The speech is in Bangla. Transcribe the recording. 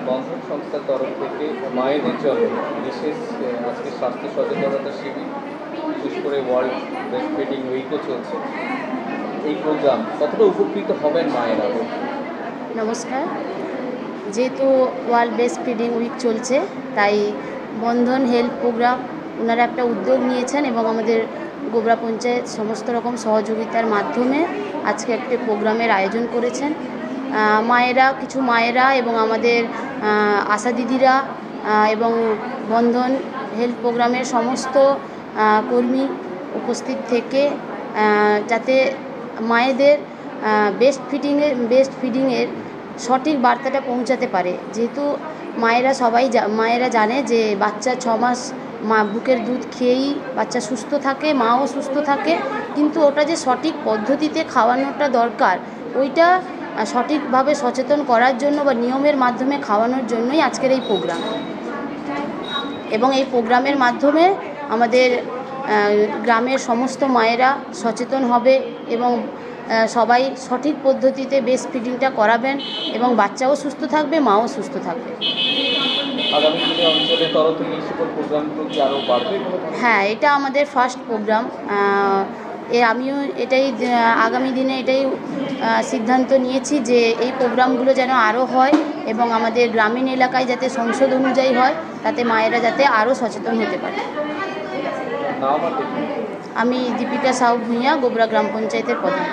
বন্ধন সংস্থার তরফ থেকে মায়েদের জন্য বিশেষ আজকে স্বাস্থ্য সচেতনতা শিবির, বিশেষ করে ওয়ার্ল্ড ব্রেস্ট ফিডিং উইকও চলছে। এই প্রোগ্রাম কতটা উপকৃত হবেন মায়েরা? নমস্কার। যেহেতু ওয়ার্ল্ড ব্রেস্ট ফিডিং উইক চলছে, তাই বন্ধন হেলথ প্রোগ্রাম ওনারা একটা উদ্যোগ নিয়েছেন এবং আমাদের গোবরা পঞ্চায়েত সমস্ত রকম সহযোগিতার মাধ্যমে আজকে একটা প্রোগ্রামের আয়োজন করেছেন। কিছু মায়েরা এবং আমাদের আশা দিদিরা এবং বন্ধন হেলথ প্রোগ্রামের সমস্ত কর্মী উপস্থিত থেকে যাতে মায়েদের ব্রেস্ট ফিডিংয়ের সঠিক বার্তাটা পৌঁছাতে পারে। যেহেতু মায়েরা জানে যে বাচ্চা 6 মাস বুকের দুধ খেয়েই বাচ্চা সুস্থ থাকে, মাও সুস্থ থাকে, কিন্তু ওটা যে সঠিক পদ্ধতিতে খাওয়ানোটা দরকার, ওইটা সঠিকভাবে সচেতন করার জন্য বা নিয়মের মাধ্যমে খাওয়ানোর জন্যই আজকের এই প্রোগ্রাম। এবং এই প্রোগ্রামের মাধ্যমে আমাদের গ্রামের সমস্ত মায়েরা সচেতন হবে এবং সবাই সঠিক পদ্ধতিতে ব্রেস্ট ফিডিংটা করাবেন এবং বাচ্চাও সুস্থ থাকবে, মাও সুস্থ থাকবে। হ্যাঁ, এটা আমাদের ফার্স্ট প্রোগ্রাম। আমিও আগামী দিনে এটাই সিদ্ধান্ত নিয়েছি যে এই প্রোগ্রামগুলো যেন আরও হয় এবং আমাদের গ্রামীণ এলাকায় যাতে সংসদ অনুযায়ী হয়, তাতে মায়েরা যাতে আরও সচেতন হতে পারে। আমি দীপিকা সাউ ভূঁইয়া, গোবরা গ্রাম পঞ্চায়েতের প্রধান।